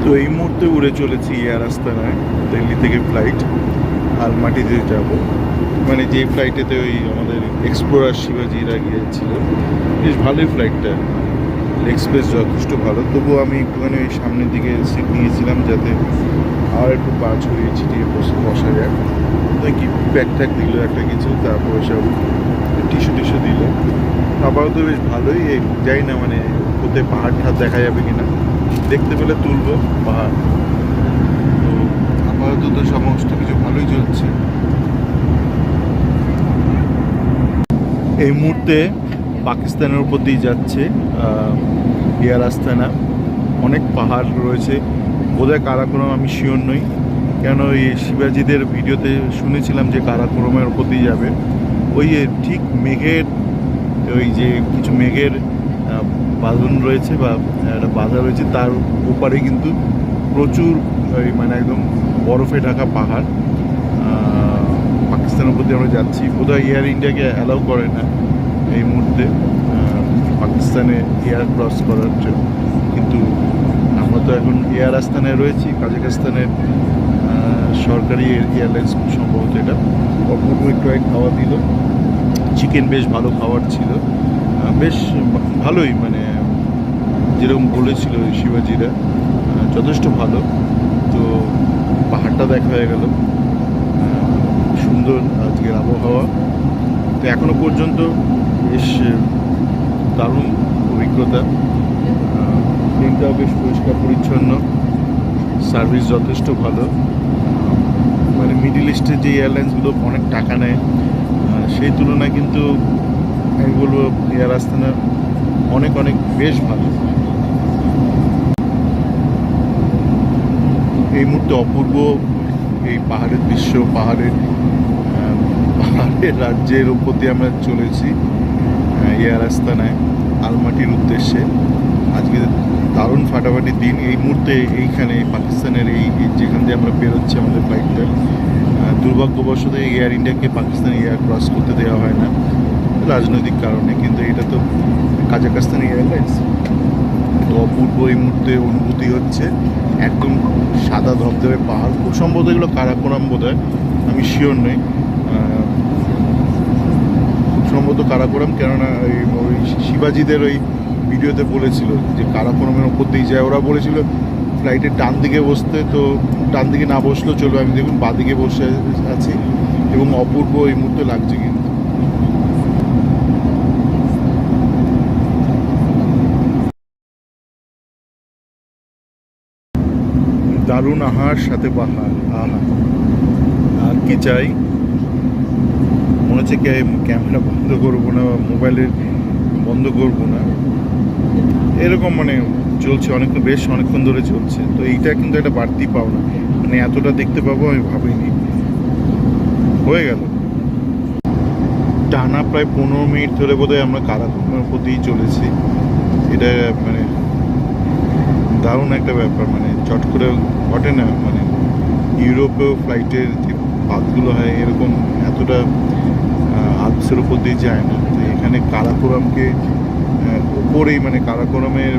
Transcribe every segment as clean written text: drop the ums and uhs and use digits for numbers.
তো এই মুহূর্তে উড়ে চলেছি এয়ার আস্তানায়, দিল্লি থেকে ফ্লাইট আলমাটিতে যাব। মানে যে ফ্লাইটেতে ওই আমাদের এক্সপ্লোরার শিবাজিরা গিয়েছিল, বেশ ভালোই ফ্লাইটটা, লেগ স্পেস যথেষ্ট ভালো। তবুও আমি একটুখানি ওই সামনের দিকে সিট নিয়েছিলাম যাতে আর একটু পা ছড়িয়ে ছিটিয়ে বসা যায়। তো কি ব্যাগ ট্যাগ দিল একটা কিছু, তারপরে সব টিস্যু টিস্যু দিল। আপাতত বেশ ভালোই। যাই না মানে কোথায় পাহাড় ঠাড় দেখা যাবে কিনা, দেখতে পেলে তুলবো পাহাড়। তো আপাতত সমস্ত কিছু ভালোই চলছে। এই মুহূর্তে পাকিস্তানের উপর দিয়ে যাচ্ছে এয়ার আস্তানা। অনেক পাহাড় রয়েছে, বোধহয় কারাকোরাম, আমি শিওর নই, কেন এই শিবাজিদের ভিডিওতে শুনেছিলাম যে কারাকোরামের উপর দিয়ে যাবে। ওই ঠিক মেঘের, ওই যে কিছু মেঘের বাঁধন রয়েছে বা একটা বাধা রয়েছে, তার ওপারে কিন্তু প্রচুর ওই মানে একদম বরফে ঢাকা পাহাড়। পাকিস্তানের উপর দিয়ে আমরা যাচ্ছি। বোধহয় এয়ার ইন্ডিয়াকে অ্যালাউ করে না এই মুহূর্তে পাকিস্তানে এয়ার ক্রস করার জন্য, কিন্তু আমরা তো এখন এয়ার আস্তানায় রয়েছি। কাজাখস্তানের সরকারি এয়ারলাইন্স সম্ভবত এটা। অপূর্ব একটু খাওয়া দিল, চিকেন বেশ ভালো খাবার ছিল, বেশ ভালোই, মানে যেরকম বলেছিল শিবাজিরা যথেষ্ট ভালো। তো পাহাড়টা দেখা হয়ে গেল, সুন্দর আজকের আবহাওয়া। তো এখনো পর্যন্ত বেশ দারুণ অভিজ্ঞতা। ট্রেনটাও বেশ পরিষ্কার পরিচ্ছন্ন, সার্ভিস যথেষ্ট ভালো। মানে মিডিল ইস্টের যে এয়ারলাইন্সগুলো অনেক টাকা নেয়, সেই তুলনায় কিন্তু আমি বলবো এয়ার আস্তানা অনেক অনেক বেশ ভালো। এই মুহূর্তে অপূর্ব এই পাহাড়ের দৃশ্য, পাহাড়ের রাজ্যের উপর দিয়ে আমরা চলেছি এয়ার আস্তানায় আলমাটির উদ্দেশ্যে। আজকে দারুণ ফাটাফাটি দিন। এই মুহূর্তে এইখানে পাকিস্তানের এই যেখান দিয়ে আমরা বেরোচ্ছি আমাদের ফ্লাইটটা, দুর্ভাগ্যবশত এয়ার ইন্ডিয়াকে পাকিস্তান এয়ার ক্রস করতে দেওয়া হয় না রাজনৈতিক কারণে, কিন্তু এটা তো কাজাখস্তান এয়ারলাইন্স। তো অপূর্ব এই মুহূর্তে অনুভূতি হচ্ছে, একদম সাদা ধবধবে পাহাড়। খুব সম্ভবত এগুলো কারাকোরাম বোধ হয়, আমি শিওর নই, খুব সম্ভবত কারাকোরাম। কেননা ওই শিবাজিদের ওই ভিডিওতে বলেছিল যে কারাকোরামের ওপর দিয়ে যায়। ওরা বলেছিল ফ্লাইটের ডান দিকে বসতে, তো ডান দিকে না বসলেও চলবে। আমি দেখুন বাঁ দিকে বসে আছি এবং অপূর্ব এই মুহূর্তে লাগছে। কিন্তু দারুণ আহার, সাথে পাহাড়, আহা আর কি চাই। মনে হচ্ছে ক্যামেরা বন্ধ করবো না বা মোবাইলের বন্ধ করবো না, এরকম মানে চলছে অনেকক্ষণ, বেশ অনেকক্ষণ ধরে চলছে। তো এইটা কিন্তু একটা বাড়তি পাওনা, মানে এতটা দেখতে পাবো আমি ভাবিনি। হয়ে গেল টানা প্রায় 15 মিনিট ধরে বোধহয় আমরা কারাকোরামের উপর দিয়েই চলেছি। এটা মানে দারুণ একটা ব্যাপার, মানে চট করে ঘটে না। মানে ইউরোপেও ফ্লাইটের যে পাতগুলো হয় এরকম এতটা আলপসের উপর দিয়ে যায় না। তো এখানে কারাকোরামকে উপরেই, মানে কারাকোরামের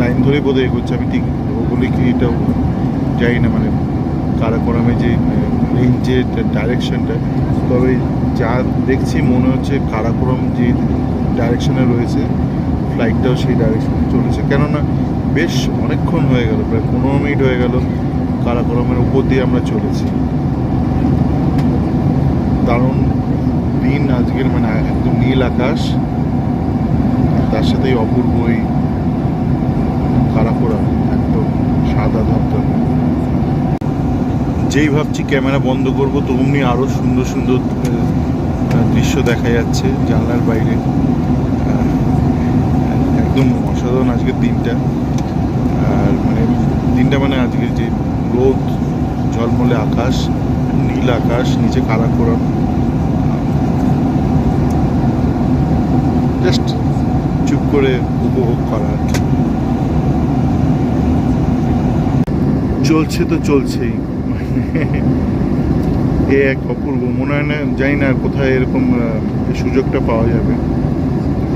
লাইন ধরেই বোধহয় এগোচ্ছে। আমি ঠিক ওগুলি কি এটাও যাই না, মানে কারাকোরামে যে রেঞ্জের ডাইরেকশনটা, তবে যা দেখছি মনে হচ্ছে কারাকোরাম যে ডাইরেকশনে রয়েছে ফ্লাইটটাও সেই ডাইরেকশনে চলেছে। কেননা বেশ অনেকক্ষণ হয়ে গেল, প্রায় 15 মিনিট হয়ে গেল কারাকোরামের উপর দিয়ে আমরা চলেছি। দারুণ দিন আজকের, মানে একদম নীল আকাশ, তার সাথেই অপূর্ব এই কারাকোরাম একদম সাদা ধবধবে। যেই ভাবছি ক্যামেরা বন্ধ করবো তমনি আরও সুন্দর সুন্দর দৃশ্য দেখা যাচ্ছে জানলার বাইরে। একদম অসাধারণ আজকের দিনটা। আর মানে দিনটা মানে আজকের যে রোদ, ঝলমলে আকাশ, নীল আকাশ, নিচে কারাকোরাম, জাস্ট চুপ করে উপভোগ করা আর কি। চলছে তো চলছেই, এ এক অপূর্ব। মনে হয় না, জানি না কোথায় এরকম সুযোগটা পাওয়া যাবে।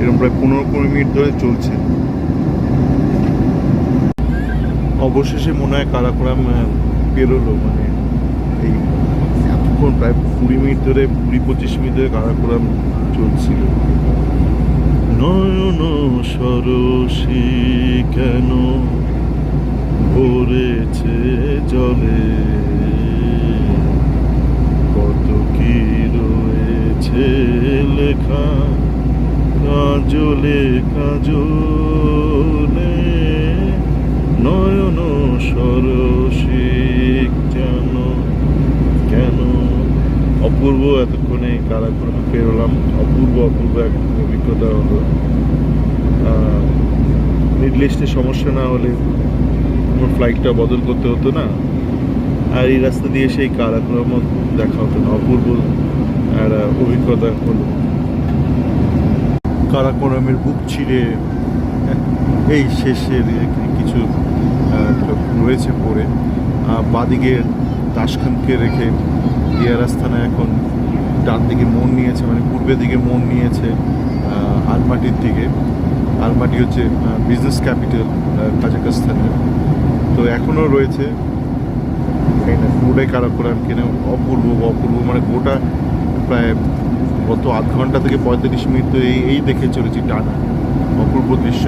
এরকম প্রায় 15 মিনিট ধরে চলছে। অবশেষে মনে হয় কারাকোরাম পেরোলো, মানে এই এতক্ষণ প্রায় 20 মিনিট ধরে 20-25 মিনিট ধরে কারাকোরাম চলছিল। নয়ন সরসী কেন ভরেছে জলে, কত কি রয়েছে লেখা কাজলে কাজলে, নয়ন সরসী কেন কেন। অপূর্ব, এতক্ষণে কারাকোরাম পেরোলাম, অপূর্ব অপূর্ব এক অভিজ্ঞতা হলো। মিডল ইস্টে সমস্যা না হলে আমার ফ্লাইটটা বদল করতে হতো না, আর এই রাস্তা দিয়ে সেই কারাকোরামও দেখা হতো না। অপূর্ব আর অভিজ্ঞতা হলো। কারাকোরামের বুক ছিঁড়ে এই শেষের কিছু রয়েছে পড়ে, বাদিকে তাসখানকে রেখে এয়ার আস্তানা এখন ডান দিকে মোড় নিয়েছে, মানে পূর্বের দিকে মোড় নিয়েছে আলমাটির দিকে। আলমাটি হচ্ছে বিজনেস ক্যাপিটাল কাজাকস্তানের। তো এখনও রয়েছে পুরোটাই কারাকোরাম কেন অপূর্ব অপূর্ব, মানে গোটা প্রায় গত আধ ঘন্টা থেকে 45 মিনিট তো এই দেখে চলেছি টানা অপূর্ব দৃশ্য।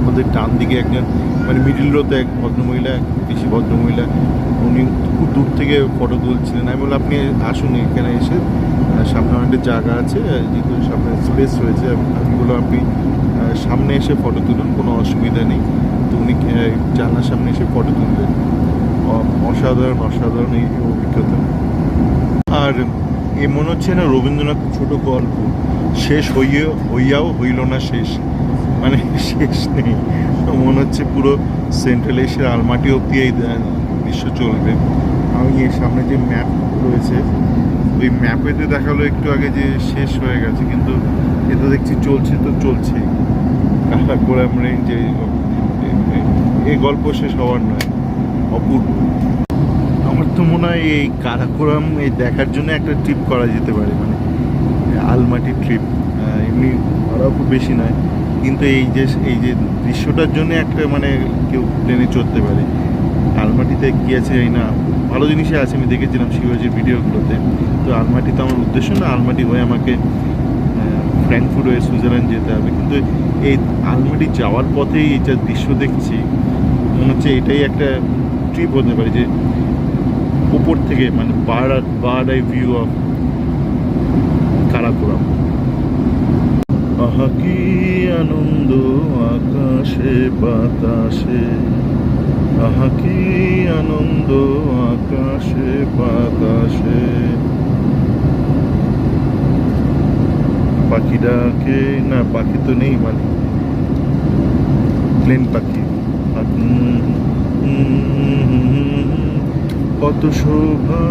আমাদের ডান দিকে একজন মানে মিডিল রোতে এক ভদ্রমহিলা, এক বেশি ভদ্রমহিলা, উনি খুব দূর থেকে ফটো তুলছিলেন। আমি বললাম আপনি আসুন এখানে এসে, সামনে অনেকটা জায়গা আছে, যেহেতু সামনে স্পেস রয়েছে, আমি বললাম আপনি সামনে এসে ফটো তুলুন, কোনো অসুবিধা নেই। তো উনি জানলার সামনে এসে ফটো তুললেন। অসাধারণ অসাধারণ এই অভিজ্ঞতা। আর এ মনে হচ্ছে না রবীন্দ্রনাথ ছোট গল্প, শেষ হইয়াও হইল না শেষ, মানে শেষ নেই। মনে হচ্ছে পুরো সেন্ট্রাল এশিয়ার আলমাটি অব্দি এই দৃশ্য চলবে। আমি এর সামনে যে ম্যাপ রয়েছে, ওই ম্যাপেতে দেখালো একটু আগে যে শেষ হয়ে গেছে, কিন্তু এতে দেখছি চলছে তো চলছেই। কারাকোরাম রেঞ্জে এই গল্প শেষ হওয়ার নয়, অপূর্ব। আমার তো মনে হয় এই কারাকোরাম এই দেখার জন্য একটা ট্রিপ করা যেতে পারে, মানে আলমাটি ট্রিপ। এমনি ভাড়াও খুব বেশি নয়, কিন্তু এই যে দৃশ্যটার জন্য একটা মানে কেউ প্লেনে চড়তে পারে। আলমাটিতে গিয়েছে এই না, ভালো জিনিসই আছে, আমি দেখেছিলাম শিবাজির ভিডিওগুলোতে। তো আলমাটি তো আমার উদ্দেশ্য না, আলমাটি হয়ে আমাকে ফ্র্যাঙ্কফুর্ট হয়ে সুইজারল্যান্ড যেতে হবে। কিন্তু এই আলমাটি যাওয়ার পথেই এই যা দৃশ্য দেখছি, মনে হচ্ছে এটাই একটা ট্রিপ হতে পারে, যে উপর থেকে মানে bird eye view of Karakoram. আহা কি আনন্দ আকাশে বাতাসে, আহা কি আনন্দ আকাশে বাতাসে, পাখি ডাকে না, পাখি তো নেই, মানে প্লেন পাখি। কত শোভা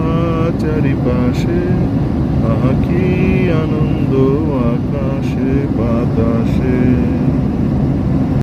চারিপাশে, আহা কি আনন্দ আকাশে বাতাসে।